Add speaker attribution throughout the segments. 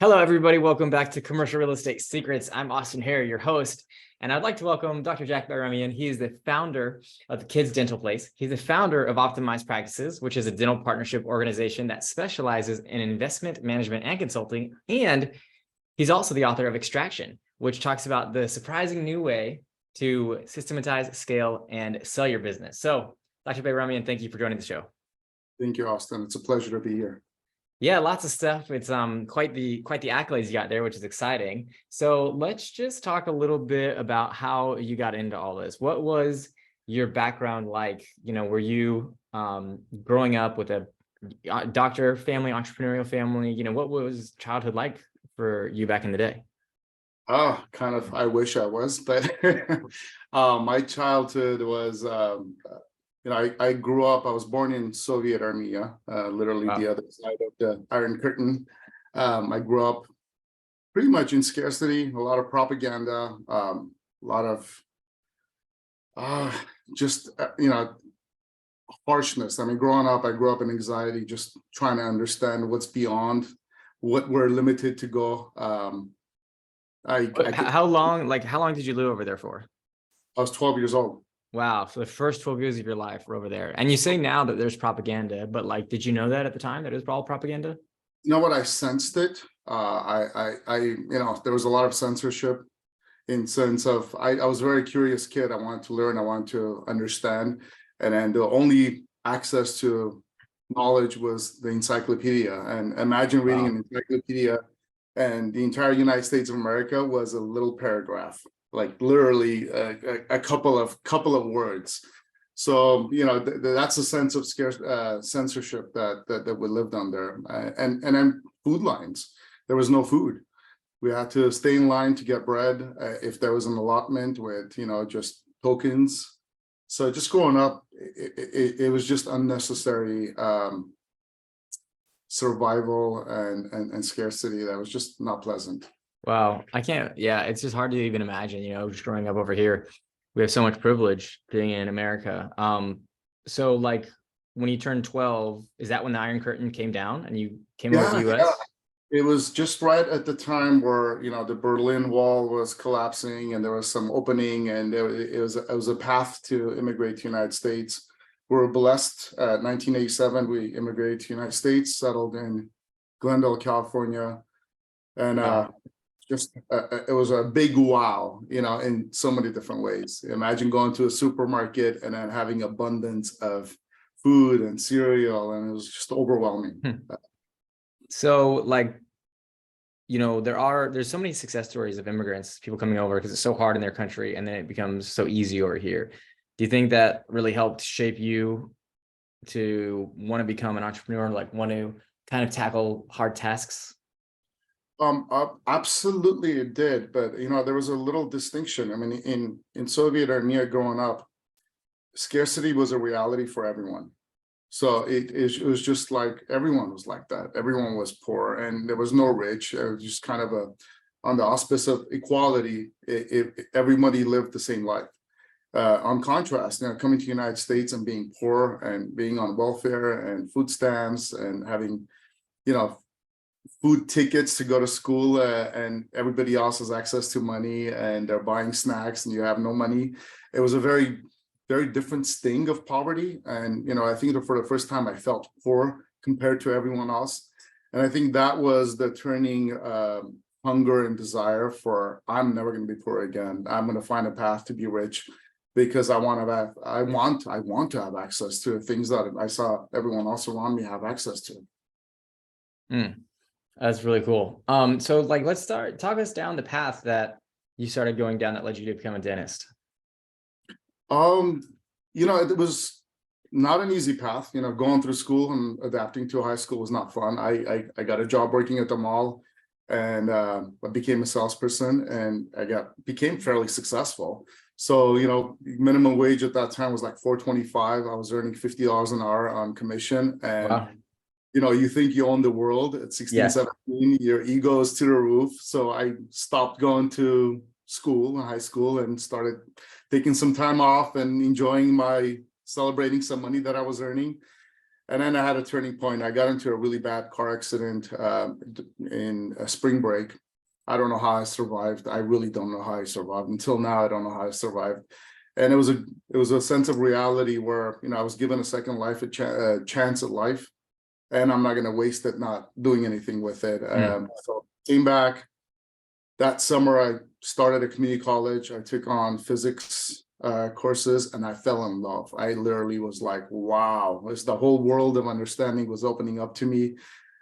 Speaker 1: Hello, everybody. Welcome back to Commercial Real Estate Secrets. I'm Austin Harry, your host, and I'd like to welcome Dr. Jack Bayramyan. He is the founder of the Kids Dental Place. He's the founder of Optimize Practices, which is a dental partnership organization that specializes in investment management and consulting. And he's also the author of Extraction, which talks about the surprising new way to systematize, scale, and sell your business. So, Dr. Bayramyan, thank you for joining the show.
Speaker 2: Thank you, Austin. It's a pleasure to be here.
Speaker 1: Yeah, lots of stuff. It's quite the accolades you got there, which is exciting. So let's just talk a little bit about how you got into all this. What was your background like? Were you growing up with a doctor family, entrepreneurial family? What was childhood like for you back in the day?
Speaker 2: Kind of, I wish I was, but my childhood was, I grew up, I was born in Soviet Armenia, literally
Speaker 1: Wow.
Speaker 2: the other side of the Iron Curtain. I grew up pretty much in scarcity, a lot of propaganda, a lot of harshness. I mean, growing up, I grew up in anxiety, just trying to understand what's beyond what we're limited to go.
Speaker 1: How long did you live over there for?
Speaker 2: I was 12 years old.
Speaker 1: Wow. So the first 12 years of your life were over there. And you say now that there's propaganda, but did you know that at the time that it was all propaganda?
Speaker 2: You know what? I sensed it. There was a lot of censorship in sense of, I was a very curious kid. I wanted to learn, I wanted to understand. And then the only access to knowledge was the encyclopedia. And imagine reading an encyclopedia and the entire United States of America was a little paragraph, like literally a couple of words. So that's a sense of censorship that we lived under, and then food lines. There was no food. We had to stay in line to get bread if there was an allotment with just tokens. So just growing up, it was just unnecessary survival and scarcity that was just not pleasant.
Speaker 1: Wow. It's just hard to even imagine, just growing up over here. We have so much privilege being in America. So when you turned 12, is that when the Iron Curtain came down and you came over to the US?
Speaker 2: Yeah. It was just right at the time where, the Berlin Wall was collapsing and there was some opening, and it was a path to immigrate to the United States. We were blessed. 1987, we immigrated to the United States, settled in Glendale, California. And it was a big wow, in so many different ways. Imagine going to a supermarket and then having abundance of food and cereal, and it was just overwhelming.
Speaker 1: So there's so many success stories of immigrants, people coming over because it's so hard in their country, and then it becomes so easy over here. Do you think that really helped shape you to want to become an entrepreneur, want to kind of tackle hard tasks?
Speaker 2: Absolutely it did, but there was a little distinction. I mean, in Soviet Armenia growing up, scarcity was a reality for everyone. So it was just like everyone was like that. Everyone was poor, and there was no rich. It was just kind of on the auspice of equality. Everybody lived the same life. On contrast, coming to the United States and being poor and being on welfare and food stamps and having, food tickets to go to school, and everybody else has access to money and they're buying snacks and you have no money. It was a very, very different sting of poverty. And, I think that for the first time I felt poor compared to everyone else. And I think that was the turning hunger and desire for, I'm never going to be poor again. I'm going to find a path to be rich, because I want to have access to things that I saw everyone else around me have access to.
Speaker 1: That's really cool. So let's talk us down the path that you started going down that led you to become a dentist.
Speaker 2: It was not an easy path. Going through school and adapting to high school was not fun. I got a job working at the mall, and I became a salesperson, and became fairly successful. So, minimum wage at that time was like $4.25. I was earning $50 an hour on commission, and
Speaker 1: wow.
Speaker 2: You think you own the world at 16, 17, your ego is to the roof. So I stopped going to high school, and started taking some time off and celebrating some money that I was earning. And then I had a turning point. I got into a really bad car accident. in a spring break. I don't know how I survived. I really don't know how I survived. Until now, I don't know how I survived. And it was a sense of reality where, you know, I was given a second life, a chance at life, and I'm not going to waste it not doing anything with it. So came back that summer. I started a community college. I took on physics courses, and I fell in love. I literally was like, wow, it's the whole world of understanding was opening up to me.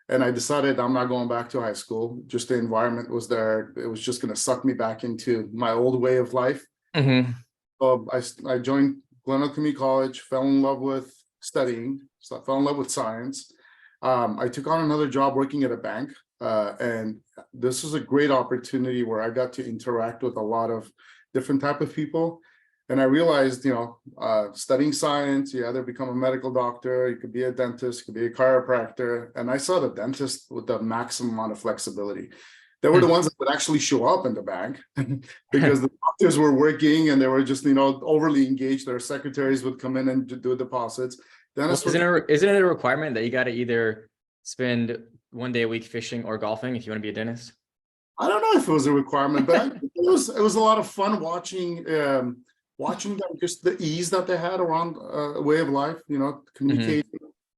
Speaker 2: And I decided I'm not going back to high school. Just the environment was there. It was just going to suck me back into my old way of life.
Speaker 1: Mm-hmm.
Speaker 2: I joined Glenelg Community College, fell in love with studying, so I fell in love with science. I took on another job working at a bank, and this was a great opportunity where I got to interact with a lot of different type of people. And I realized, you know, studying science, you either become a medical doctor, you could be a dentist, you could be a chiropractor. And I saw the dentist with the maximum amount of flexibility. They were the ones that would actually show up in the bank because the doctors were working and they were just, you know, overly engaged. Their secretaries would come in and do deposits.
Speaker 1: Isn't it a requirement that you got to either spend 1 day a week fishing or golfing if you want to be a dentist?
Speaker 2: I don't know if it was a requirement, but it was a lot of fun watching them, just the ease that they had around a way of life, you know, communicating.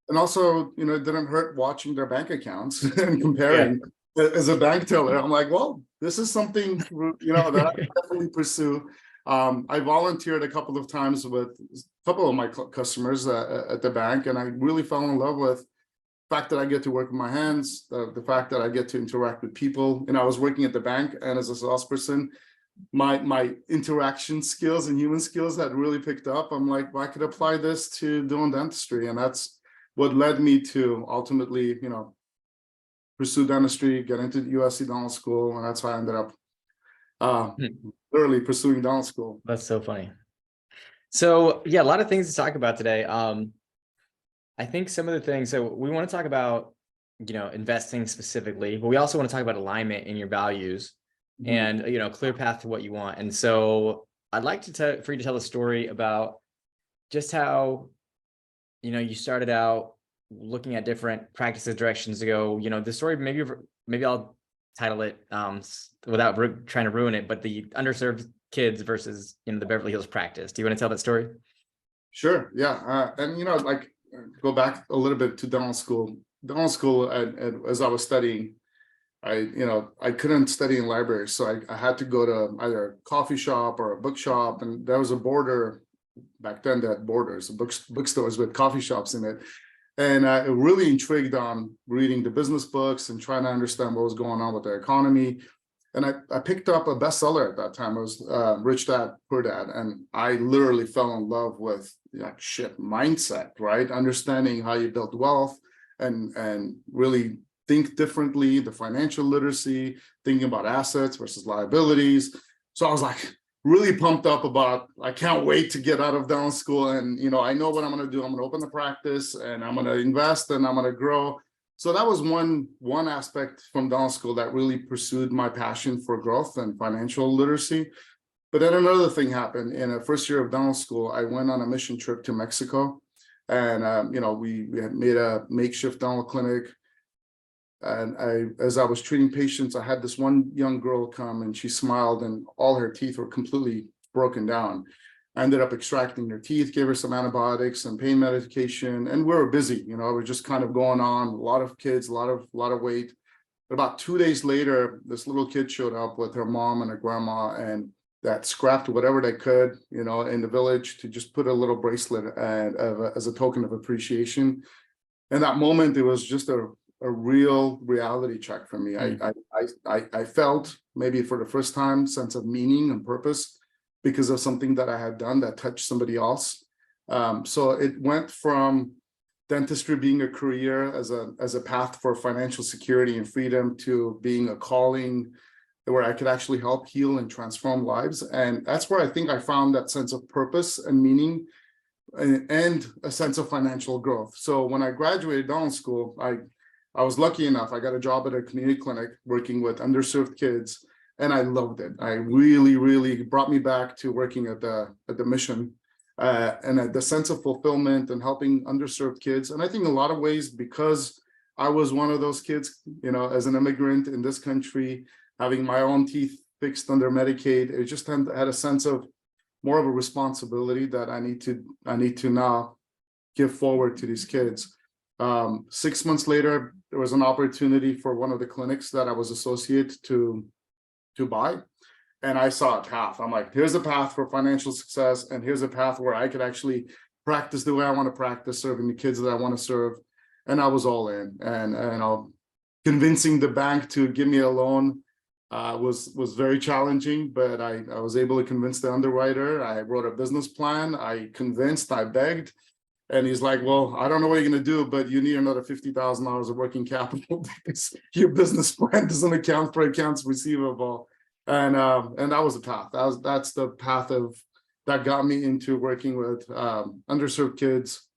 Speaker 2: And also, you know, it didn't hurt watching their bank accounts and comparing. As a bank teller, I'm like, well, this is something, you know, that I definitely pursue. I volunteered a couple of times with a couple of my customers at the bank, and I really fell in love with the fact that I get to work with my hands, the fact that I get to interact with people. And I was working at the bank, and as a salesperson, my interaction skills and human skills had really picked up. I'm like, well, I could apply this to doing dentistry, and that's what led me to ultimately, you know, pursue dentistry, get into the USC dental school, and that's how I ended up literally pursuing dental school.
Speaker 1: That's so funny. So yeah, a lot of things to talk about today. I think some of the things, so we want to talk about, you know, investing specifically, but we also want to talk about alignment in your values and, you know, clear path to what you want. And so I'd like to for you to tell a story about just how, you know, you started out looking at different practices, directions to go, you know, the story, maybe I'll title it without trying to ruin it, but the underserved kids versus, you know, the Beverly Hills practice. Do you want to tell that story?
Speaker 2: Sure. Yeah. And, you know, like go back a little bit to dental school, and as I was studying, I couldn't study in libraries. So I had to go to either a coffee shop or a bookshop. And there was a border back then that borders, bookstores with coffee shops in it. And I really intrigued on reading the business books and trying to understand what was going on with the economy. And I picked up a bestseller at that time. It was Rich Dad, Poor Dad. And I literally fell in love with mindset, right? Understanding how you build wealth and really think differently, the financial literacy, thinking about assets versus liabilities. So I was like, really pumped up about, I can't wait to get out of dental school. And, you know, I know what I'm going to do. I'm going to open the practice and I'm going to invest and I'm going to grow. So that was one aspect from dental school that really pursued my passion for growth and financial literacy. But then another thing happened. In the first year of dental school, I went on a mission trip to Mexico. And, you know, we had made a makeshift dental clinic. And as I was treating patients, I had this one young girl come and she smiled and all her teeth were completely broken down. I ended up extracting her teeth, gave her some antibiotics and pain medication, and we were busy. You know, we're just kind of going on. A lot of kids, a lot of weight. But about 2 days later, this little kid showed up with her mom and her grandma, and that scrapped whatever they could, you know, in the village to just put a little bracelet and as a token of appreciation. And that moment, it was just a real reality check for me. I felt maybe for the first time sense of meaning and purpose because of something that I had done that touched somebody else. So it went from dentistry being a career as a path for financial security and freedom to being a calling where I could actually help heal and transform lives. And that's where I think I found that sense of purpose and meaning and a sense of financial growth. So when I graduated dental school, I was lucky enough. I got a job at a community clinic working with underserved kids, and I loved it. I really brought me back to working at the mission and the sense of fulfillment and helping underserved kids. And I think in a lot of ways, because I was one of those kids, as an immigrant in this country, having my own teeth fixed under Medicaid. It just had a sense of more of a responsibility that I need to now give forward to these kids. 6 months later, there was an opportunity for one of the clinics that I was associated to buy. And I saw a path. I'm like, here's a path for financial success. And here's a path where I could actually practice the way I want to practice, serving the kids that I want to serve. And I was all in. And convincing the bank to give me a loan was very challenging, but I was able to convince the underwriter. I wrote a business plan. I begged. And he's like, well, I don't know what you're going to do, but you need another $50,000 of working capital because your business plan doesn't account for accounts receivable. And that was the path. That's the path that got me into working with underserved kids,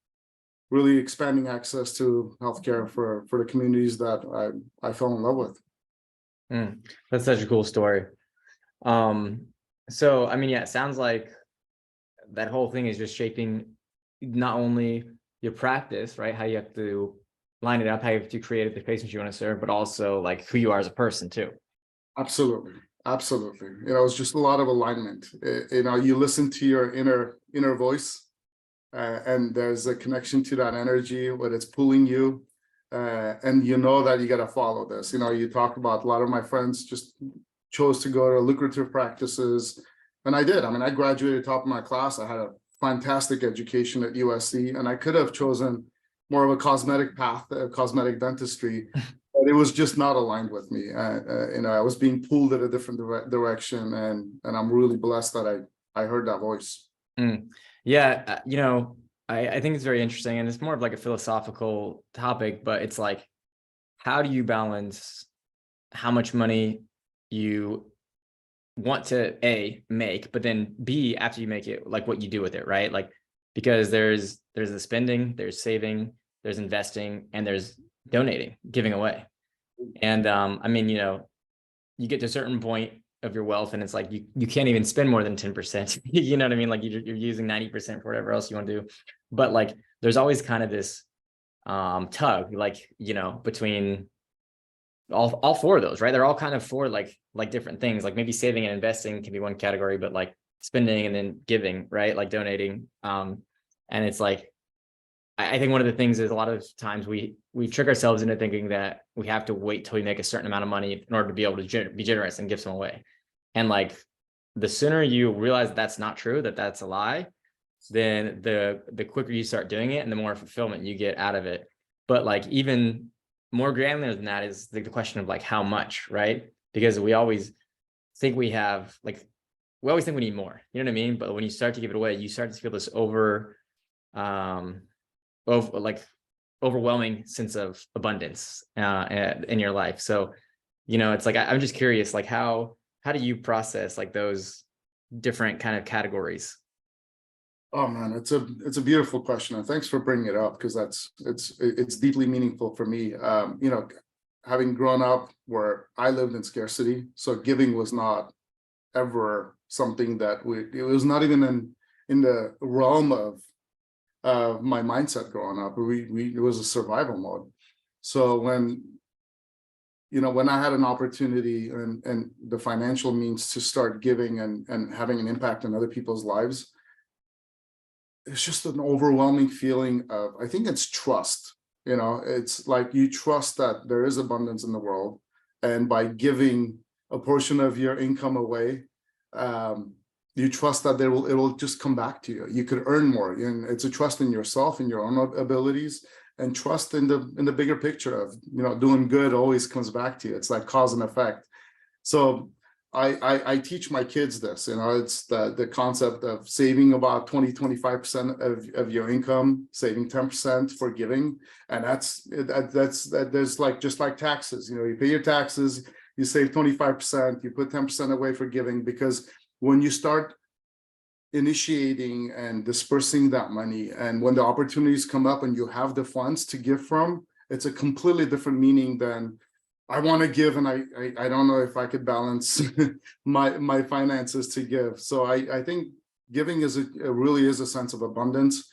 Speaker 2: really expanding access to healthcare for the communities that I fell in love with.
Speaker 1: That's such a cool story. So, I mean, yeah, it sounds like that whole thing is just shaping not only your practice, right? How you have to line it up, how you have to create the patients you want to serve, but also like who you are as a person too.
Speaker 2: Absolutely. It's just a lot of alignment. You listen to your inner voice, and there's a connection to that energy when it's pulling you, and that you got to follow this. You talk about a lot of my friends just chose to go to lucrative practices, and I did. I mean, I graduated top of my class. I had a fantastic education at USC, and I could have chosen more of a cosmetic path, cosmetic dentistry. But it was just not aligned with me. I was being pulled in a different direction, and I'm really blessed that I heard that voice.
Speaker 1: Yeah, I think it's very interesting, and it's more of like a philosophical topic, but it's like, how do you balance how much money you want to make, but then B, after you make it, like what you do with it, right? Like, because there's the spending, there's saving, there's investing, and there's donating, giving away. And I mean, you get to a certain point of your wealth and it's like you can't even spend more than 10%. You know what I mean? Like you're using 90% for whatever else you want to do. But like there's always kind of this tug, like, between all four of those, right? They're all kind of for like different things. Like maybe saving and investing can be one category, but like spending and then giving, right? Like donating. And it's like, I think one of the things is a lot of times we trick ourselves into thinking that we have to wait till we make a certain amount of money in order to be able to be generous and give some away. And like the sooner you realize that's not true, that's a lie, then the quicker you start doing it and the more fulfillment you get out of it. But like even more granular than that is the question of like how much, right? Because we always think we always think we need more, you know what I mean? But when you start to give it away, you start to feel this overwhelming sense of abundance in your life. So, it's like, I'm just curious, like how do you process like those different kind of categories?
Speaker 2: Oh man, it's a beautiful question, and thanks for bringing it up, because it's deeply meaningful for me. Having grown up where I lived in scarcity, so giving was not ever something that it was not even in the realm of my mindset growing up. It was a survival mode. So when I had an opportunity and the financial means to start giving and having an impact on other people's lives, it's just an overwhelming feeling of, I think it's trust. It's like you trust that there is abundance in the world, and by giving a portion of your income away, you trust that it will just come back to you. You could earn more, and it's a trust in yourself and your own abilities, and trust in the bigger picture of doing good always comes back to you. It's like cause and effect. So I teach my kids this. It's the concept of saving about 20-25% of your income, saving 10% for giving, and that's there's like just like taxes. You pay your taxes, you save 25%, you put 10% away for giving, because when you start initiating and dispersing that money, and when the opportunities come up and you have the funds to give from, it's a completely different meaning than I want to give and I don't know if I could balance my finances to give. So I think giving really is a sense of abundance.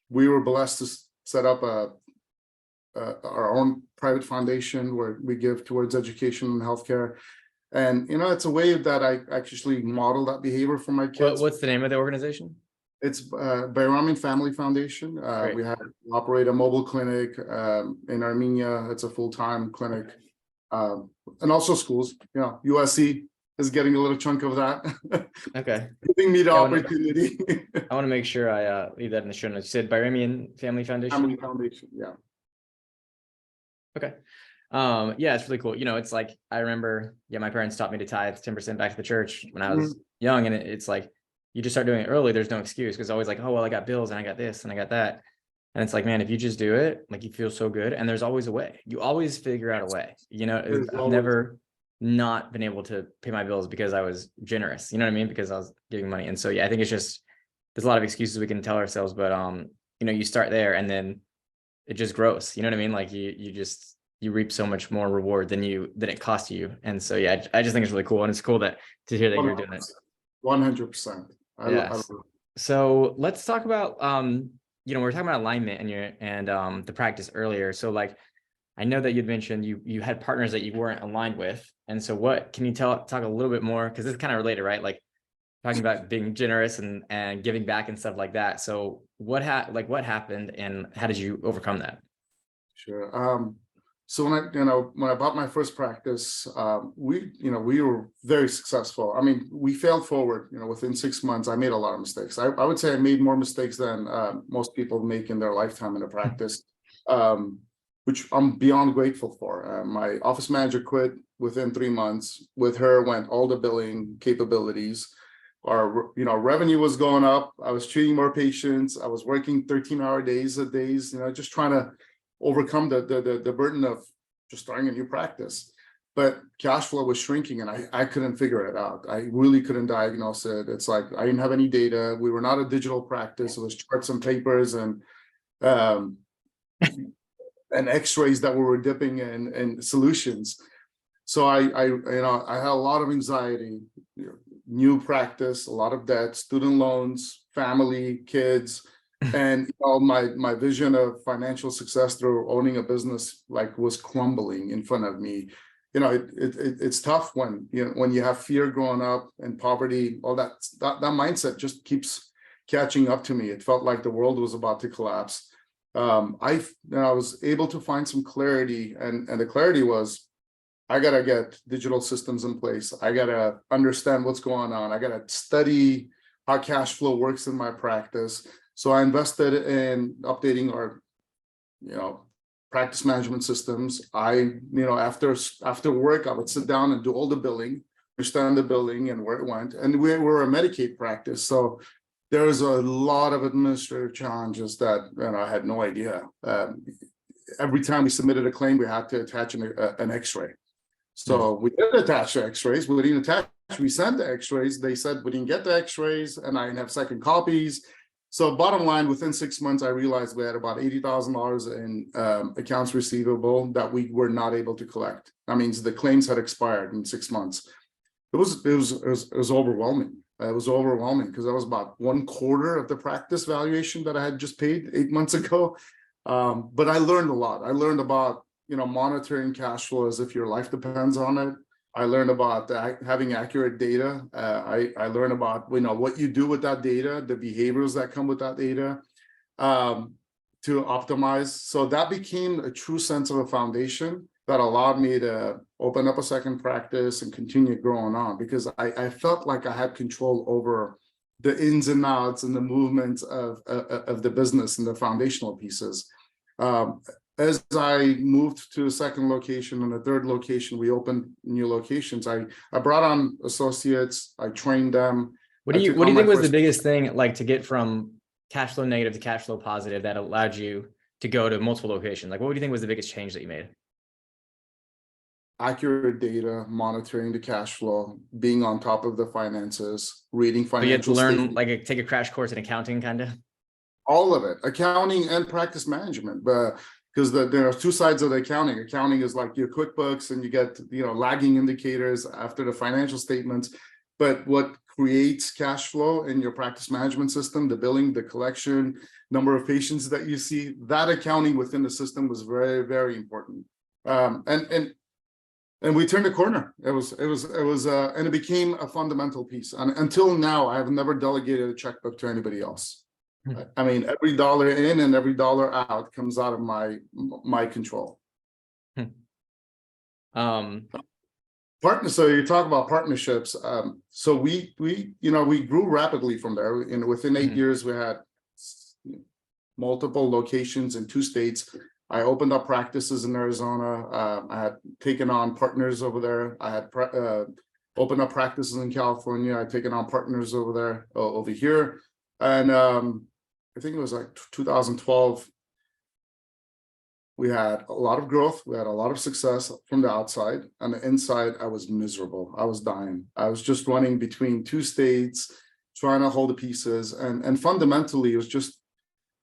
Speaker 2: We were blessed to set up our own private foundation where we give towards education and healthcare. And, it's a way that I actually model that behavior for my kids.
Speaker 1: What's the name of the organization?
Speaker 2: It's Bayramyan Family Foundation. We operate a mobile clinic in Armenia. It's a full-time clinic. And also schools, USC is getting a little chunk of that.
Speaker 1: Okay.
Speaker 2: Giving me the opportunity.
Speaker 1: I want to make sure I leave that in the show notes. You said Bayramyan Family Foundation?
Speaker 2: Family Foundation, yeah.
Speaker 1: Okay. Yeah, it's really cool. It's like, I remember, my parents taught me to tithe 10% back to the church when I was young. And it's like, you just start doing it early. There's no excuse, because always like, oh, well, I got bills and I got this and I got that. And it's like, man, if you just do it, like, you feel so good. And there's always a way. You always figure out a way. I've never not been able to pay my bills because I was generous. You know what I mean? Because I was giving money. And so, I think it's just, there's a lot of excuses we can tell ourselves, but you start there and then it just grows. You know what I mean? Like you reap so much more reward than it cost you. And so, I just think it's really cool. And it's cool to hear that 100%. You're doing it.
Speaker 2: 100%.
Speaker 1: So let's talk about, we're talking about alignment and the practice earlier. So like, I know that you'd mentioned you had partners that you weren't aligned with. And so what can you talk a little bit more? Cause it's kind of related, right? Like talking about being generous and giving back and stuff like that. So what happened and how did you overcome that?
Speaker 2: Sure. So when I bought my first practice, we were very successful. I mean, we failed forward, within 6 months. I made a lot of mistakes. I would say I made more mistakes than most people make in their lifetime in a practice, which I'm beyond grateful for. My office manager quit within 3 months. With her went all the billing capabilities. Our revenue was going up. I was treating more patients. I was working 13-hour days, just trying to overcome the burden of just starting a new practice. But cash flow was shrinking and I couldn't figure it out. I really couldn't diagnose it. It's like I didn't have any data. We were not a digital practice. It was charts and papers and x-rays that we were dipping in solutions. So I had a lot of anxiety, new practice, a lot of debt, student loans, family, kids. And my vision of financial success through owning a business was crumbling in front of me. It's tough when you have fear growing up and poverty, all that mindset just keeps catching up to me. It felt like the world was about to collapse. I was able to find some clarity, and the clarity was, I gotta get digital systems in place. I gotta understand what's going on. I gotta study how cash flow works in my practice. So I invested in updating our, practice management systems. After work, I would sit down and do all the billing, understand the billing and where it went. And we're a Medicaid practice. So there's a lot of administrative challenges that I had no idea. Every time we submitted a claim, we had to attach an x-ray. So we did attach the x-rays. We didn't attach, we sent the x-rays. They said we didn't get the x-rays and I didn't have second copies. So bottom line, within 6 months, I realized we had about $80,000 in accounts receivable that we were not able to collect. That means the claims had expired in 6 months. It was overwhelming. It was overwhelming because that was about 1/4 of the practice valuation that I had just paid 8 months ago. But I learned a lot. I learned about monitoring cash flow as if your life depends on it. I learned about having accurate data. I learned about what you do with that data, the behaviors that come with that data, to optimize. So that became a true sense of a foundation that allowed me to open up a second practice and continue growing on, because I felt like I had control over the ins and outs and the movements of the business and the foundational pieces. As I moved to a second location and a third location, we opened new locations. I brought on associates, I trained them.
Speaker 1: What do you think was the biggest thing, like, to get from cash flow negative to cash flow positive that allowed you to go to multiple locations? Like, what do you think was the biggest change that you made?
Speaker 2: Accurate data, monitoring the cash flow, being on top of the finances, reading financial
Speaker 1: statements. You had to learn, like, take a crash course in accounting, kind of?
Speaker 2: All of it, accounting and practice management. But because there are two sides of the accounting. Accounting is like your QuickBooks and you get, lagging indicators after the financial statements. but what creates cash flow in your practice management system, the billing, the collection, number of patients that you see, that accounting within the system was very, very important. And we turned a corner. And it became a fundamental piece. And until now, I have never delegated a checkbook to anybody else. I mean, every dollar in and every dollar out comes out of my control. So you talk about partnerships. So we grew rapidly from there. And within 8 years, we had multiple locations in 2 states. I opened up practices in Arizona. I had taken on partners over there. I had opened up practices in California. I'd taken on partners over here. And I think it was like 2012. We had a lot of growth. We had a lot of success from the outside. On the inside, I was miserable. I was dying. I was just running between 2 states, trying to hold the pieces. And fundamentally, it was just,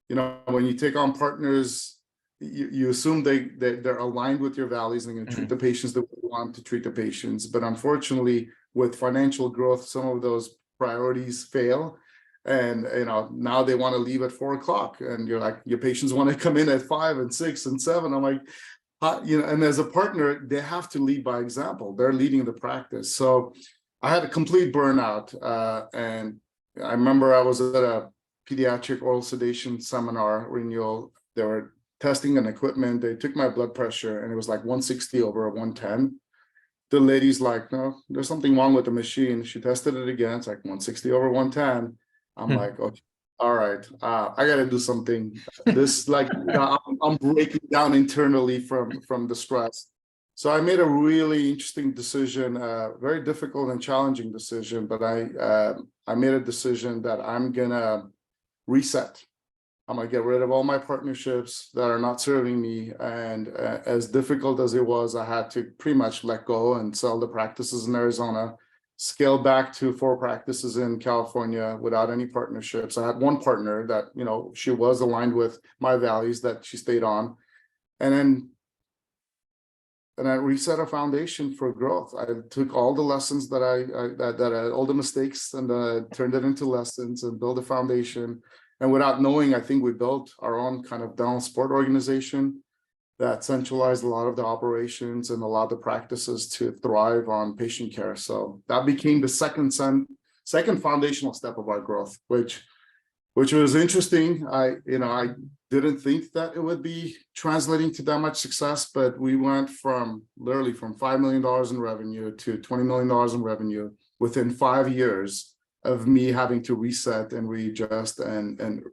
Speaker 2: when you take on partners, you assume they're aligned with your values and they're going to treat the patients the way you want to treat the patients. But unfortunately, with financial growth, some of those priorities fail. And now they want to leave at 4 o'clock, and you're like, your patients want to come in at 5 and 6 and 7. I'm like, and as a partner, they have to lead by example. They're leading the practice. So I had a complete burnout. And I remember I was at a pediatric oral sedation seminar renewal. They were testing an equipment. They took my blood pressure, and it was like 160 over 110. The lady's like, no, there's something wrong with the machine. She tested it again. It's like 160 over 110. I'm like, okay, all right, I got to do something. This, I'm breaking down internally from the stress. So I made a really interesting decision, very difficult and challenging decision, but I made a decision that I'm gonna reset. I'm gonna get rid of all my partnerships that are not serving me. And as difficult as it was, I had to pretty much let go and sell the practices in Arizona. Scale back to 4 practices in California without any partnerships. I had one partner that, she was aligned with my values that she stayed on. And I reset a foundation for growth. I took all the lessons that all the mistakes, and turned it into lessons and built a foundation. And without knowing, I think we built our own kind of dental sport organization that centralized a lot of the operations and allowed the practices to thrive on patient care. So that became the second foundational step of our growth, which was interesting. I didn't think that it would be translating to that much success, but we went literally from $5 million in revenue to $20 million in revenue within 5 years of me having to reset and readjust and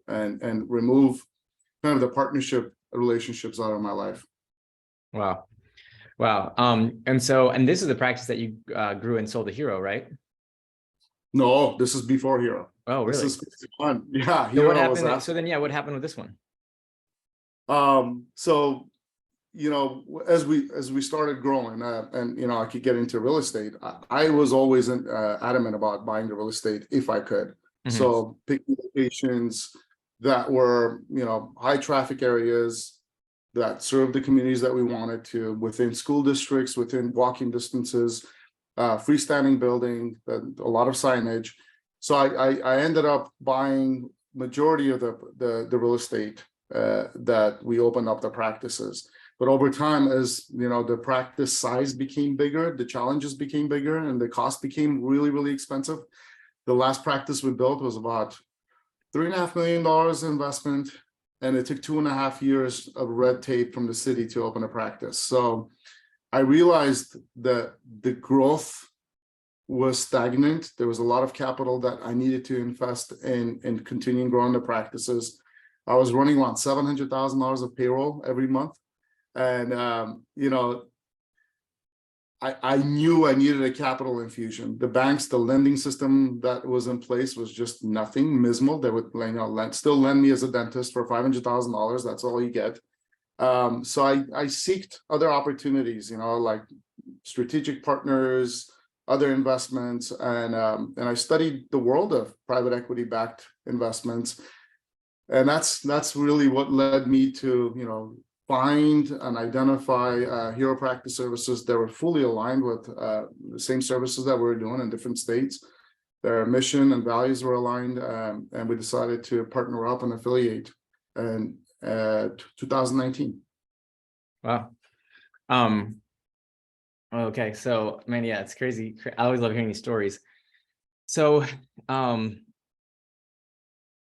Speaker 2: remove kind of the partnership relationships out of my life.
Speaker 1: Wow. And this is the practice that you grew and sold to Hero, right?
Speaker 2: No, this is before Hero.
Speaker 1: Oh, really?
Speaker 2: This is fun. Yeah.
Speaker 1: So what happened? So then, what happened with this one?
Speaker 2: So, as we started growing, and I could get into real estate. I was always adamant about buying the real estate if I could. So picking locations that were, high traffic areas that served the communities that we wanted to, within school districts, within walking distances, freestanding building, a lot of signage. So I ended up buying majority of the real estate that we opened up the practices. But over time, as the practice size became bigger, the challenges became bigger, and the cost became really, really expensive. The last practice we built was about $3.5 million investment, and it took 2.5 years of red tape from the city to open a practice. So I realized that the growth was stagnant. There was a lot of capital that I needed to invest in continuing growing the practices. I was running around $700,000 of payroll every month. And, I knew I needed a capital infusion. The banks, the lending system that was in place was just nothing, mismal. They would still lend me as a dentist for $500,000. That's all you get. So I seeked other opportunities, like strategic partners, other investments, and I studied the world of private equity backed investments. And that's really what led me to, find and identify hero practice services that were fully aligned with the same services that we were doing in different states. Their mission and values were aligned, and we decided to partner up and affiliate in 2019.
Speaker 1: Wow. Okay, so man, yeah, it's crazy. I always love hearing these stories. So,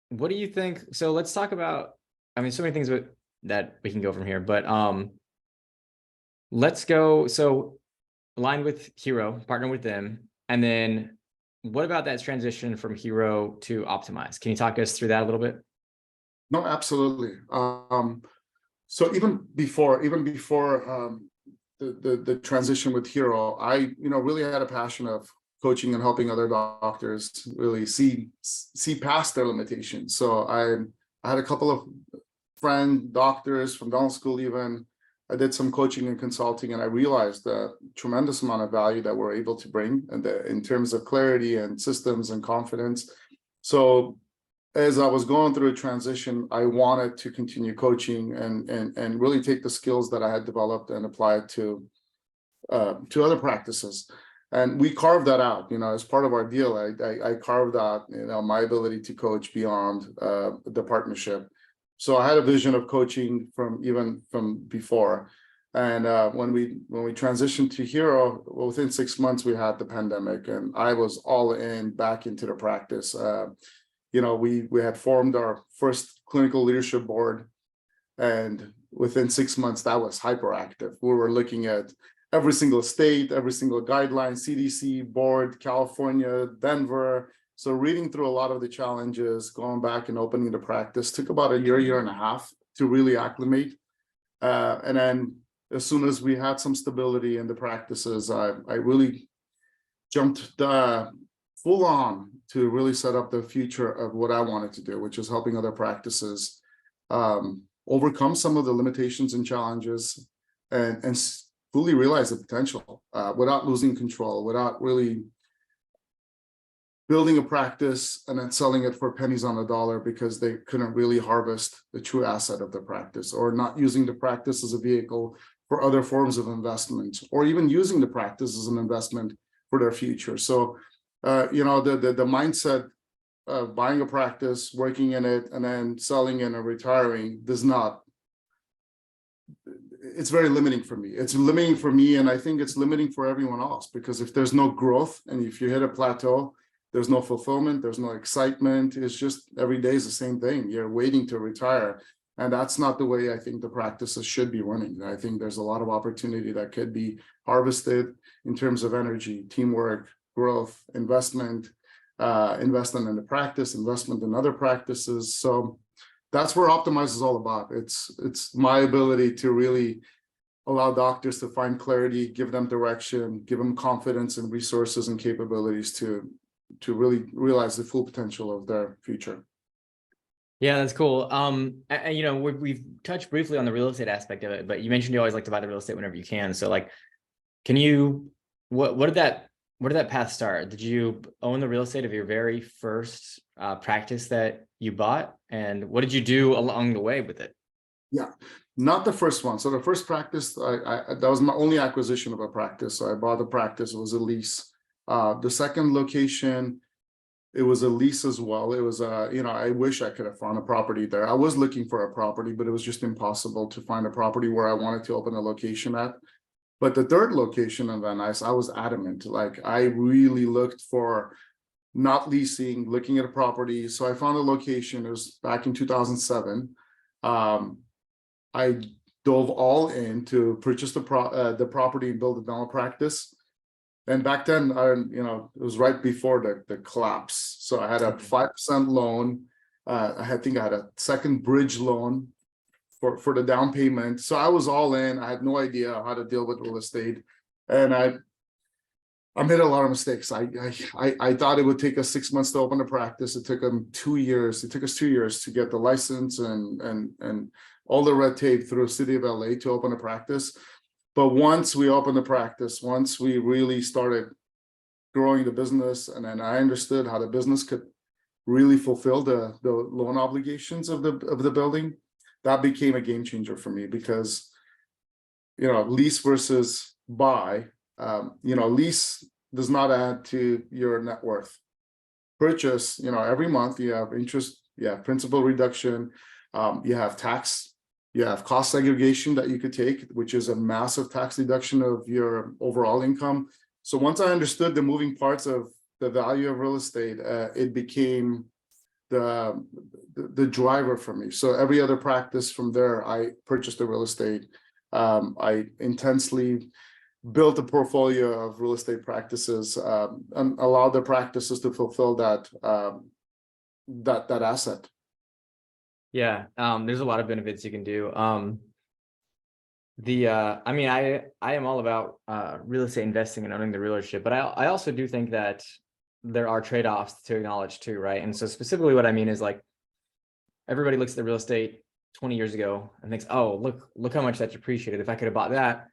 Speaker 1: what do you think? So let's talk about, I mean, so many things that we can go from here, but let's go. So align with Hero, partner with them, and then what about that transition from Hero to Optimize? Can you talk us through that a little bit?
Speaker 2: No, absolutely. So even before the transition with Hero, I really had a passion of coaching and helping other doctors really see past their limitations. So I had a couple of friend doctors from dental school. Even I did some coaching and consulting, and I realized the tremendous amount of value that we're able to bring, and in terms of clarity and systems and confidence. So as I was going through a transition, I wanted to continue coaching and really take the skills that I had developed and apply it to other practices. And we carved that out, as part of our deal. I carved out, my ability to coach beyond the partnership. So I had a vision of coaching from before. And when we transitioned to Hero, within 6 months we had the pandemic, and I was all in back into the practice. We had formed our first clinical leadership board, and within 6 months that was hyperactive. We were looking at every single state, every single guideline, CDC board, California, Denver. So reading through a lot of the challenges, going back and opening the practice took about a year and a half to really acclimate. And then as soon as we had some stability in the practices, I really jumped full on to really set up the future of what I wanted to do, which is helping other practices overcome some of the limitations and challenges, and fully realize the potential without losing control, without really building a practice and then selling it for pennies on the dollar because they couldn't really harvest the true asset of the practice, or not using the practice as a vehicle for other forms of investment, or even using the practice as an investment for their future. So, the mindset of buying a practice, working in it, and then selling it and retiring it's very limiting for me. It's limiting for me, and I think it's limiting for everyone else, because if there's no growth and if you hit a plateau, there's no fulfillment, there's no excitement. It's just every day is the same thing. You're waiting to retire. And that's not the way I think the practices should be running. I think there's a lot of opportunity that could be harvested in terms of energy, teamwork, growth, investment in the practice, investment in other practices. So that's where Optimize is all about. It's my ability to really allow doctors to find clarity, give them direction, give them confidence and resources and capabilities to really realize the full potential of their future.
Speaker 1: Yeah, that's cool. We've touched briefly on the real estate aspect of it, but you mentioned you always like to buy the real estate whenever you can. So what did that path start? Did you own the real estate of your very first practice that you bought? And what did you do along the way with it?
Speaker 2: Yeah, not the first one. So the first practice, that was my only acquisition of a practice. So I bought the practice, it was a lease. The second location, it was a lease as well. It was I wish I could have found a property there. I was looking for a property, but it was just impossible to find a property where I wanted to open a location at. But the third location in Van Nuys, I was adamant. Like, I really looked for not leasing, looking at a property. So I found a location. It was back in 2007. I dove all in to purchase the property and build a dental practice. And back then, it was right before the collapse. So I had a 5% loan. I think I had a second bridge loan for the down payment. So I was all in. I had no idea how to deal with real estate, and I made a lot of mistakes. I thought it would take us 6 months to open a practice. It took them 2 years. It took us 2 years to get the license and all the red tape through the city of LA to open a practice. But once we opened the practice, once we really started growing the business, and then I understood how the business could really fulfill the loan obligations of the building, that became a game changer for me because, lease versus buy, lease does not add to your net worth. Purchase, every month you have interest, you have principal reduction, you have tax, you have cost segregation that you could take, which is a massive tax deduction of your overall income. So once I understood the moving parts of the value of real estate, it became the driver for me. So every other practice from there, I purchased the real estate. I intensely built a portfolio of real estate practices and allowed the practices to fulfill that asset.
Speaker 1: Yeah, there's a lot of benefits you can do. I mean, I am all about real estate investing and owning the realtorship, but I also do think that there are trade-offs to acknowledge too, right? And so specifically what I mean is like everybody looks at the real estate 20 years ago and thinks, oh, look how much that's appreciated. If I could have bought that,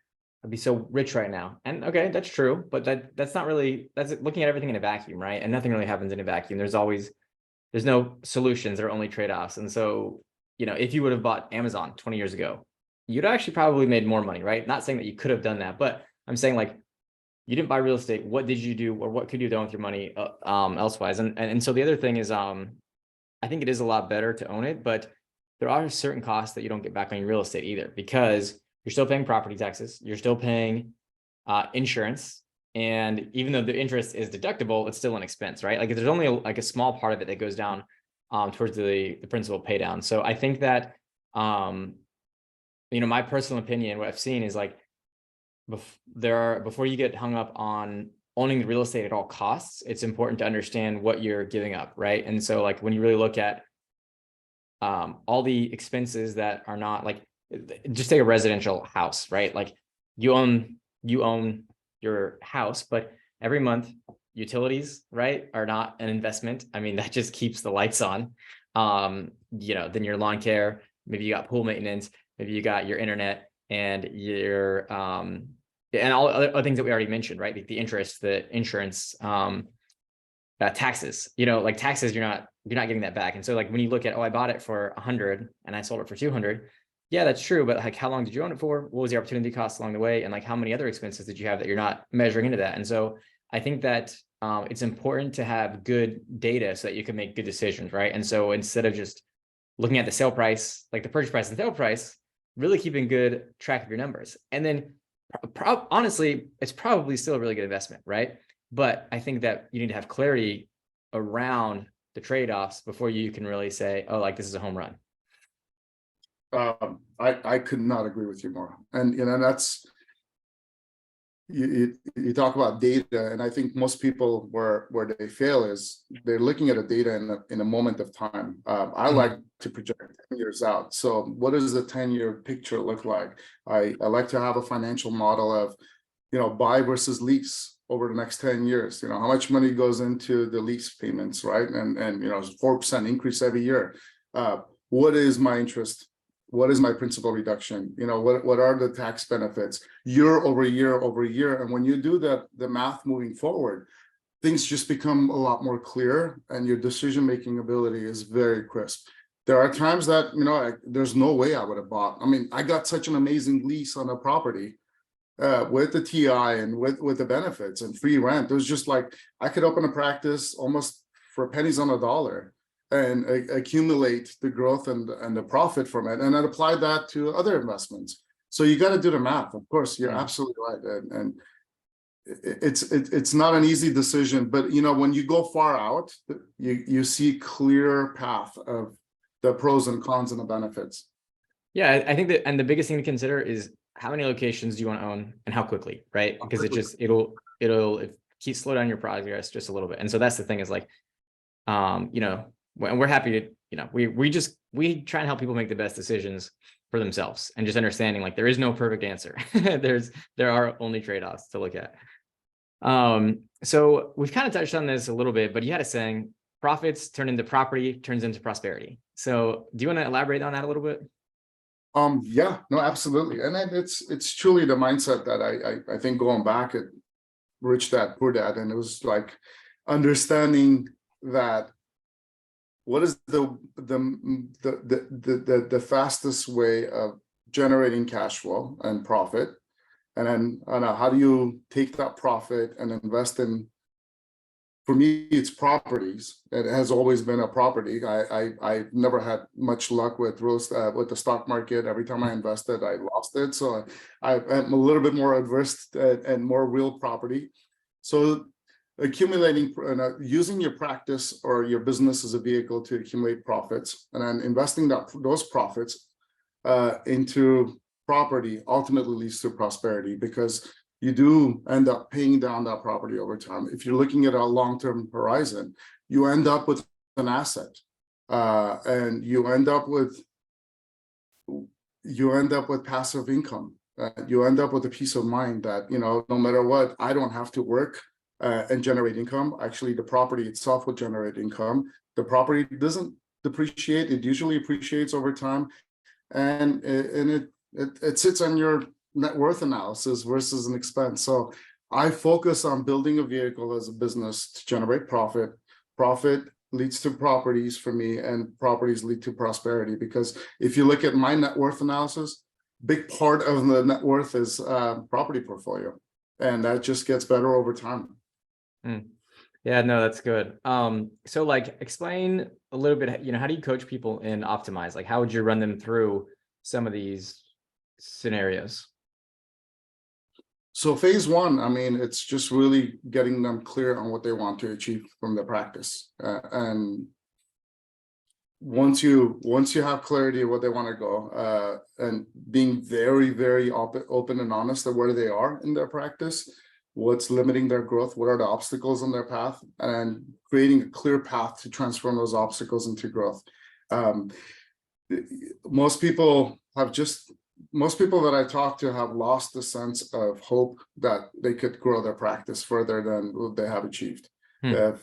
Speaker 1: I'd be so rich right now. And okay, that's true, but that's not really, that's looking at everything in a vacuum, right? And nothing really happens in a vacuum. There's no solutions, there are only trade-offs. And so, if you would have bought Amazon 20 years ago, you'd actually probably made more money, right? Not saying that you could have done that, but I'm saying like, you didn't buy real estate. What did you do, or what could you have done with your money elsewise? And so the other thing is, I think it is a lot better to own it, but there are certain costs that you don't get back on your real estate either, because you're still paying property taxes, you're still paying insurance, and even though the interest is deductible, it's still an expense, right? Like there's only a small part of it that goes down towards the principal pay down. So I think that my personal opinion, what I've seen is like, before you get hung up on owning the real estate at all costs, it's important to understand what you're giving up, right? And so like when you really look at all the expenses that are not like, just take a residential house, right? Like you own your house, but every month utilities, right, are not an investment. I mean, that just keeps the lights on. Then your lawn care, maybe you got pool maintenance, maybe you got your internet and your and all other things that we already mentioned, right? Like the interest, the insurance, taxes, like taxes, you're not getting that back. And so like when you look at, I bought it for 100 and I sold it for 200. Yeah, that's true. But like, how long did you own it for? What was the opportunity cost along the way? And like, how many other expenses did you have that you're not measuring into that? And so I think that it's important to have good data so that you can make good decisions, right? And so instead of just looking at the sale price, like the purchase price and sale price, really keeping good track of your numbers. And then honestly, it's probably still a really good investment, right? But I think that you need to have clarity around the trade-offs before you can really say, oh, like this is a home run.
Speaker 2: I could not agree with you more. And that's, you talk about data, and I think most people where they fail is they're looking at the data in a moment of time. I like to project 10 years out. So what does the 10-year picture look like? I like to have a financial model of, buy versus lease over the next 10 years. How much money goes into the lease payments, right? And 4% increase every year. What is my interest? What is my principal reduction? What are the tax benefits year over year over year? And when you do that, the math moving forward, things just become a lot more clear, and your decision-making ability is very crisp. There are times that, there's no way I would have bought. I mean, I got such an amazing lease on a property with the TI and with the benefits and free rent. It was just like, I could open a practice almost for pennies on a dollar and accumulate the growth and the profit from it, and then apply that to other investments. So you got to do the math. Of course, you're absolutely right, and it's not an easy decision. But when you go far out, you see clear path of the pros and cons and the benefits.
Speaker 1: Yeah, I think that, and the biggest thing to consider is how many locations do you want to own and how quickly, right? Because it'll slow down your progress just a little bit. And so that's the thing is like, and we're happy to, we try and help people make the best decisions for themselves, and just understanding like there is no perfect answer. There are only trade-offs to look at. So we've kind of touched on this a little bit, but you had a saying, profits turn into property, turns into prosperity. So do you want to elaborate on that a little bit?
Speaker 2: Yeah, no, absolutely. And it's truly the mindset that I think going back at Rich Dad, Poor Dad, and it was like understanding that what is the fastest way of generating cash flow and profit, and then how do you take that profit and invest in, for me, it's properties. It has always been a property. I've never had much luck with with the stock market. Every time I invested, I lost it. So I'm a little bit more adverse and more real property. So accumulating, using your practice or your business as a vehicle to accumulate profits, and then investing those profits into property ultimately leads to prosperity, because you do end up paying down that property over time. If you're looking at a long-term horizon, you end up with an asset, and you end up with passive income. You end up with a peace of mind that, no matter what, I don't have to work and generate income. Actually, the property itself will generate income. The property doesn't depreciate; it usually appreciates over time, and it sits on your net worth analysis versus an expense. So I focus on building a vehicle as a business to generate profit. Profit leads to properties for me, and properties lead to prosperity. Because if you look at my net worth analysis, big part of the net worth is property portfolio, and that just gets better over time.
Speaker 1: Yeah, no, that's good. So like, explain a little bit, how do you coach people in Optimize? Like, how would you run them through some of these scenarios?
Speaker 2: So phase one, it's just really getting them clear on what they want to achieve from their practice. And once you have clarity of what they want to go, and being very, very open and honest of where they are in their practice, what's limiting their growth, what are the obstacles on their path, and creating a clear path to transform those obstacles into growth. Most people that I talk to have lost the sense of hope that they could grow their practice further than what they have achieved. They've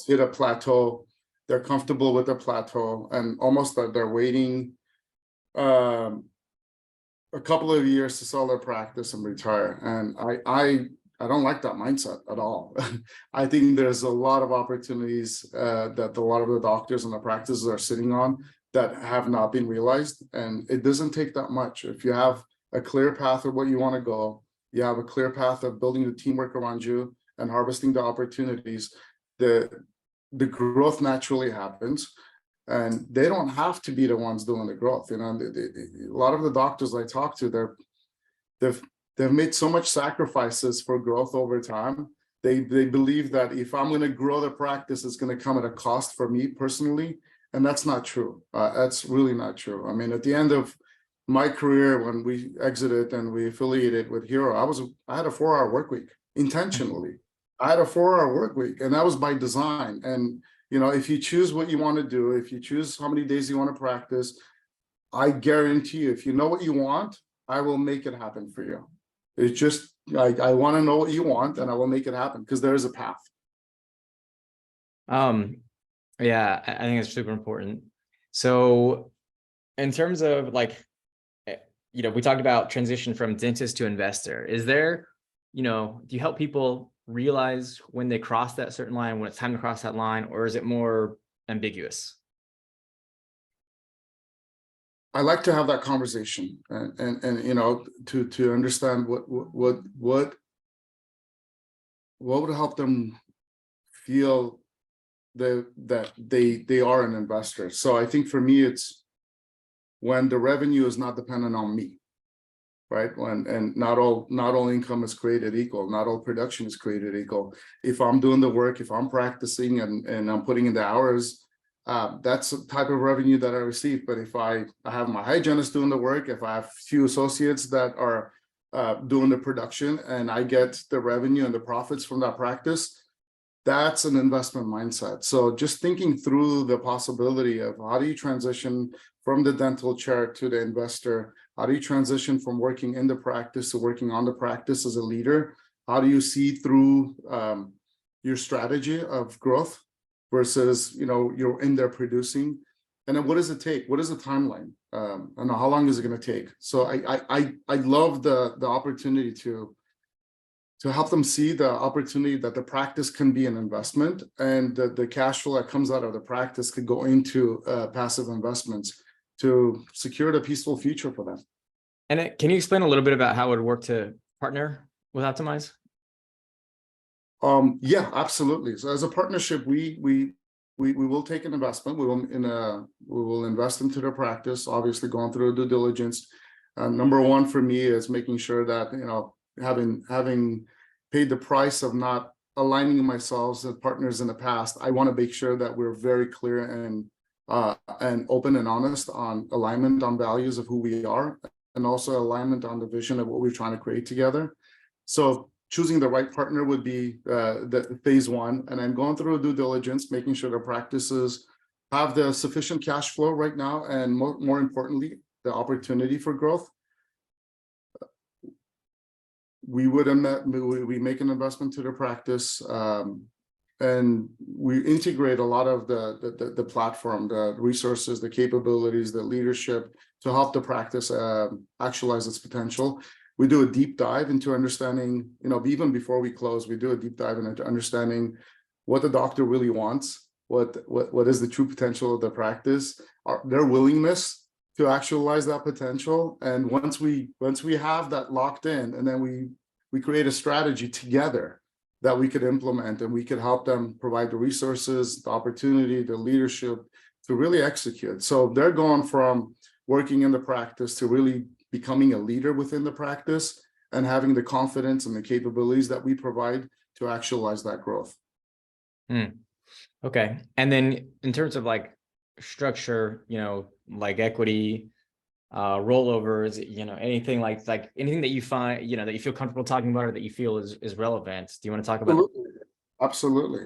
Speaker 2: hit a plateau. They're comfortable with their plateau, and almost that they're waiting a couple of years to sell their practice and retire. And I don't like that mindset at all. I think there's a lot of opportunities that a lot of the doctors and the practices are sitting on that have not been realized. And it doesn't take that much. If you have a clear path of what you want to go, you have a clear path of building the teamwork around you and harvesting the opportunities, the growth naturally happens. And they don't have to be the ones doing the growth. A lot of the doctors I talk to, they've made so much sacrifices for growth over time. They believe that if I'm going to grow the practice, it's going to come at a cost for me personally. And that's not true. That's really not true. At the end of my career, when we exited and we affiliated with Hero, I had a 4-hour work week intentionally. I had a 4-hour work week, and that was by design. And, if you choose what you want to do, if you choose how many days you want to practice, I guarantee you, if you know what you want, I will make it happen for you. It's just, I want to know what you want, and I will make it happen, because there is a path.
Speaker 1: Yeah, I think it's super important. So in terms of we talked about transition from dentist to investor. Is there, do you help people realize when they cross that certain line, when it's time to cross that line, or is it more ambiguous?
Speaker 2: I like to have that conversation and to understand what would help them feel that they are an investor. So I think for me, it's when the revenue is not dependent on me, right? And not all income is created equal. Not all production is created equal. If I'm doing the work, if I'm practicing and I'm putting in the hours, that's the type of revenue that I receive. But if I have my hygienist doing the work, if I have few associates that are doing the production, and I get the revenue and the profits from that practice, that's an investment mindset. So just thinking through the possibility of how do you transition from the dental chair to the investor? How do you transition from working in the practice to working on the practice as a leader? How do you see through your strategy of growth versus, you're in there producing? And then what does it take? What is the timeline? And how long is it going to take? So I love the opportunity to to help them see the opportunity that the practice can be an investment, and the cash flow that comes out of the practice could go into passive investments to secure a peaceful future for them.
Speaker 1: And can you explain a little bit about how it would work to partner with Optimize?
Speaker 2: Yeah, absolutely. So as a partnership, we will take an investment. We will invest into the practice, obviously going through due diligence. Number one for me is making sure that, having paid the price of not aligning myself with partners in the past, I want to make sure that we're very clear and open and honest on alignment on values of who we are, and also alignment on the vision of what we're trying to create together. So choosing the right partner would be the phase one, and then going through due diligence, making sure the practices have the sufficient cash flow right now, and more importantly, the opportunity for growth. We make an investment to the practice, and we integrate a lot of the platform, the resources, the capabilities, the leadership to help the practice actualize its potential. We do a deep dive into understanding, even before we close, we do a deep dive into understanding what the doctor really wants, what is the true potential of the practice, their willingness to actualize that potential. And once we have that locked in, and then we create a strategy together that we could implement, and we could help them provide the resources, the opportunity, the leadership to really execute. So they're going from working in the practice to really becoming a leader within the practice, and having the confidence and the capabilities that we provide to actualize that growth.
Speaker 1: Okay. And then in terms of like structure, like equity, rollovers, anything like anything that you find, that you feel comfortable talking about, or that you feel is relevant. Do you want to talk about it?
Speaker 2: Absolutely.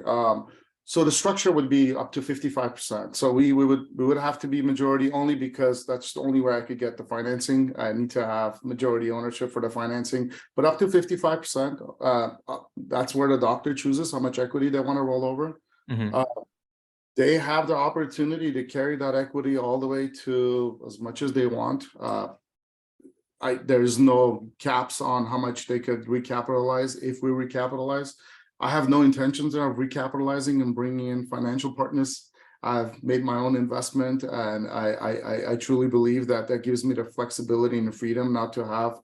Speaker 2: So the structure would be up to 55%. So we would have to be majority, only because that's the only way I could get the financing. I need to have majority ownership for the financing, but up to 55%. That's where the doctor chooses how much equity they want to roll over.
Speaker 1: Mm-hmm.
Speaker 2: They have the opportunity to carry that equity all the way to as much as they want. There's no caps on how much they could recapitalize if we recapitalize. I have no intentions of recapitalizing and bringing in financial partners. I've made my own investment, and I truly believe that gives me the flexibility and the freedom not to have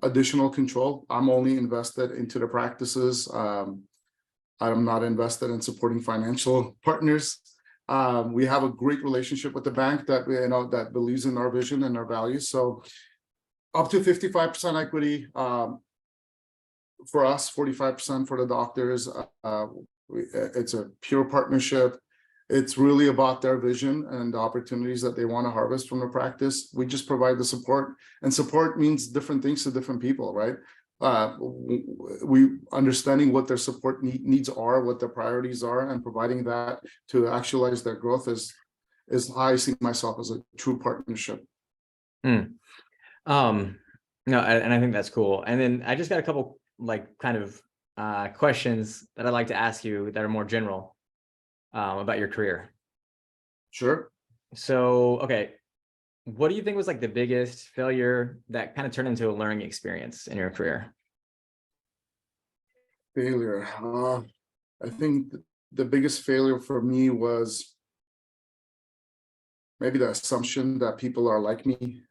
Speaker 2: additional control. I'm only invested into the practices. I'm not invested in supporting financial partners. We have a great relationship with the bank that that believes in our vision and our values. So up to 55% equity. For us, 45% for the doctors. It's a pure partnership. It's really about their vision and the opportunities that they want to harvest from the practice. We just provide the support, and support means different things to different people, right? We understanding what their support needs are, what their priorities are, and providing that to actualize their growth is how I see myself as a true partnership.
Speaker 1: No, and I think that's cool. And then I just got a couple questions that I'd like to ask you that are more general about your career.
Speaker 2: Sure.
Speaker 1: So, okay, what do you think was the biggest failure that kind of turned into a learning experience in your career?
Speaker 2: Failure. I think the biggest failure for me was maybe the assumption that people are like me.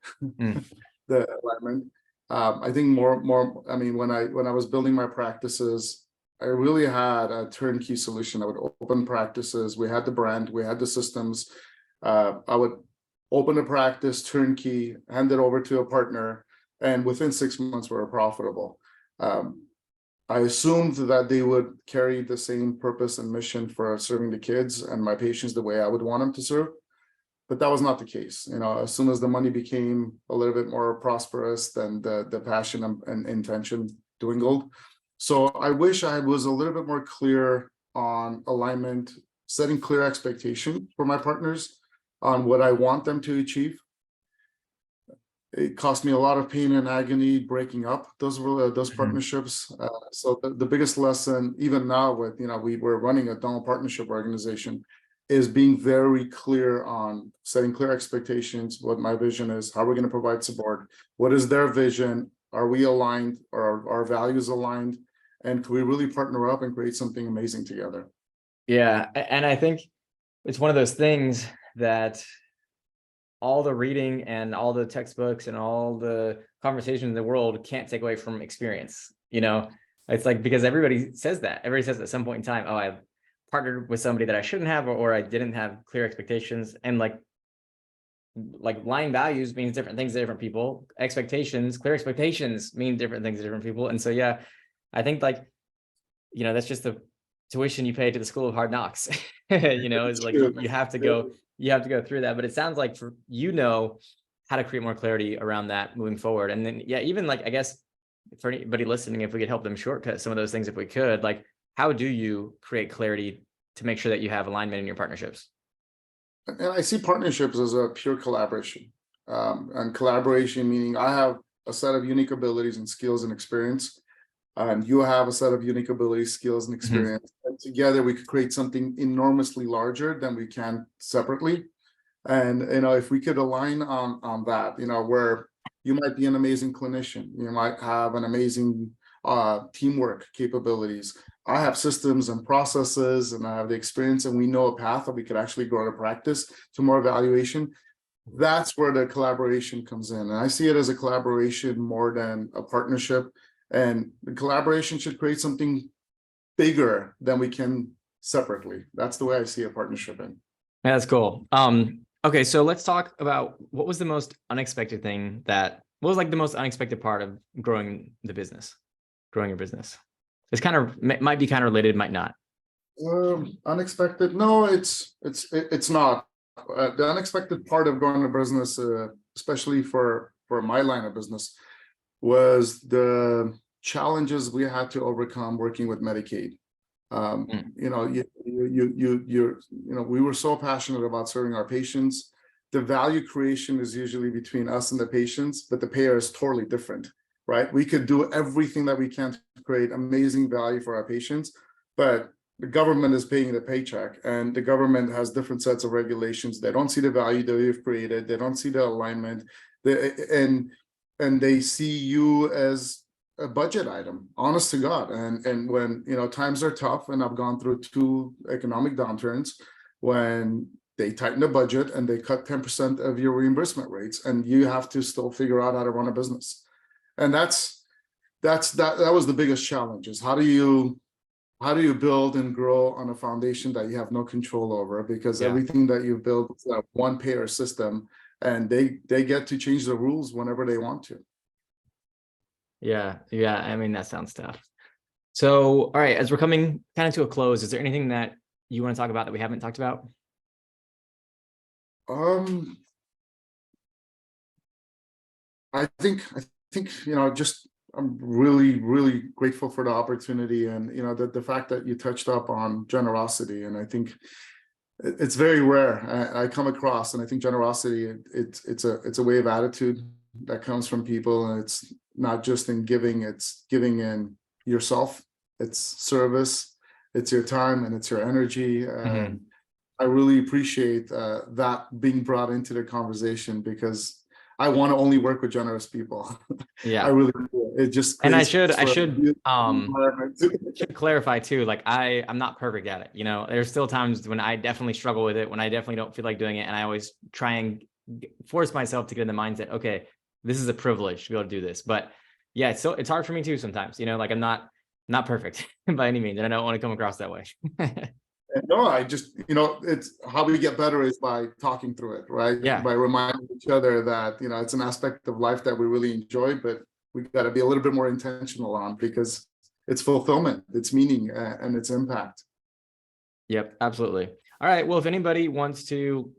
Speaker 2: The alignment. I think more. I mean, when I was building my practices, I really had a turnkey solution. I would open practices. We had the brand, we had the systems. I would open a practice, turnkey, hand it over to a partner, and within 6 months we were profitable. I assumed that they would carry the same purpose and mission for serving the kids and my patients the way I would want them to serve. But that was not the case. As soon as the money became a little bit more prosperous, then the passion and intention dwindled. So I wish I was a little bit more clear on alignment, setting clear expectation for my partners on what I want them to achieve. It cost me a lot of pain and agony breaking up those partnerships. So the biggest lesson, even now with we're running a dental partnership organization, is being very clear on setting clear expectations, what my vision is, how we're going to provide support, what is their vision, Are we aligned? Are our values aligned? And can we really partner up and create something amazing together?
Speaker 1: Yeah. And I think it's one of those things that all the reading and all the textbooks and all the conversations in the world can't take away from experience. It's like, because everybody says that. Everybody says at some point in time, oh, I partnered with somebody that I shouldn't have, or I didn't have clear expectations. And like line values means different things to different people. Clear expectations mean different things to different people. And so, yeah, I think that's just the tuition you pay to the school of hard knocks. Is like you have to go through that. But it sounds like how to create more clarity around that moving forward. And then, yeah, even I guess for anybody listening, if we could help them shortcut some of those things, if we could, how do you create clarity to make sure that you have alignment in your partnerships?
Speaker 2: And I see partnerships as a pure collaboration. And collaboration meaning I have a set of unique abilities and skills and experience, and you have a set of unique abilities, skills, and experience. And together we could create something enormously larger than we can separately. And if we could align on that, where you might be an amazing clinician, you might have an amazing teamwork capabilities. I have systems and processes, and I have the experience, and we know a path that we could actually go to practice to more evaluation. That's where the collaboration comes in. And I see it as a collaboration more than a partnership. And the collaboration should create something bigger than we can separately. That's the way I see a partnership in.
Speaker 1: Yeah, that's cool. Okay, so let's talk about what was the most unexpected what was the most unexpected part of growing your business? It's might be kind of related, might not.
Speaker 2: Unexpected? No, it's not. The unexpected part of growing a business, especially for my line of business, was the challenges we had to overcome working with Medicaid. We were so passionate about serving our patients. The value creation is usually between us and the patients, but the payer is totally different, right? We could do everything that we can to create amazing value for our patients, but the government is paying the paycheck, and the government has different sets of regulations. They don't see the value that we've created. They don't see the alignment, and they see you as a budget item, honest to God. And when times are tough, and I've gone through 2 economic downturns when they tighten the budget and they cut 10% of your reimbursement rates, and you have to still figure out how to run a business. And that was the biggest challenge, is how do you build and grow on a foundation that you have no control over, because everything that you've built is a one payer system, and they get to change the rules whenever they want to.
Speaker 1: Yeah. I mean, that sounds tough. So, all right, as we're coming kind of to a close, is there anything that you want to talk about that we haven't talked about?
Speaker 2: I think just I'm really, really grateful for the opportunity, and the fact that you touched up on generosity, and I think it's very rare I come across, and I think generosity it's a way of attitude that comes from people, and it's not just in giving, it's giving in yourself, it's service, it's your time, and it's your energy. And I really appreciate that being brought into the conversation, because I want to only work with generous people.
Speaker 1: Yeah,
Speaker 2: I really do. It just,
Speaker 1: and I should clarify too. I'm not perfect at it. There's still times when I definitely struggle with it, when I definitely don't feel like doing it, and I always try and force myself to get in the mindset, okay, this is a privilege to be able to do this. But yeah, it's hard for me too sometimes. I'm not perfect by any means, and I don't want to come across that way.
Speaker 2: No, I just, it's how we get better is by talking through it, right?
Speaker 1: Yeah.
Speaker 2: By reminding each other that, it's an aspect of life that we really enjoy, but we got to be a little bit more intentional on, because it's fulfillment, it's meaning, and it's impact.
Speaker 1: Yep, absolutely. All right. Well, if anybody wants to,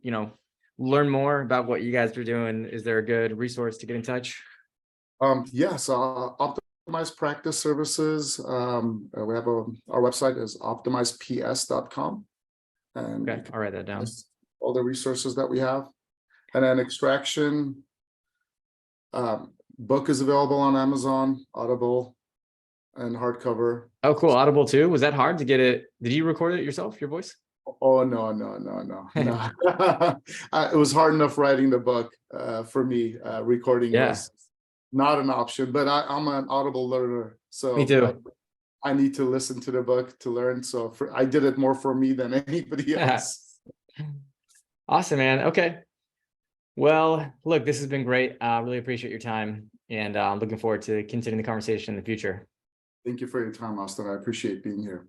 Speaker 1: learn more about what you guys are doing, is there a good resource to get in touch?
Speaker 2: Yes, Optimize Practice Services. We have our website is optimizeps.com. And
Speaker 1: okay, I'll write that down.
Speaker 2: All the resources that we have. And then Extraction book is available on Amazon, Audible, and hardcover.
Speaker 1: Oh, cool. Audible too. Was that hard to get it? Did you record it yourself, your voice?
Speaker 2: Oh, no. It was hard enough writing the book for me. Recording was not an option, but I'm an Audible learner. So
Speaker 1: Me too.
Speaker 2: I need to listen to the book to learn. So I did it more for me than anybody else.
Speaker 1: Awesome, man. Okay. Well, look, this has been great. Really appreciate your time, and I'm looking forward to continuing the conversation in the future.
Speaker 2: Thank you for your time, Austin. I appreciate being here.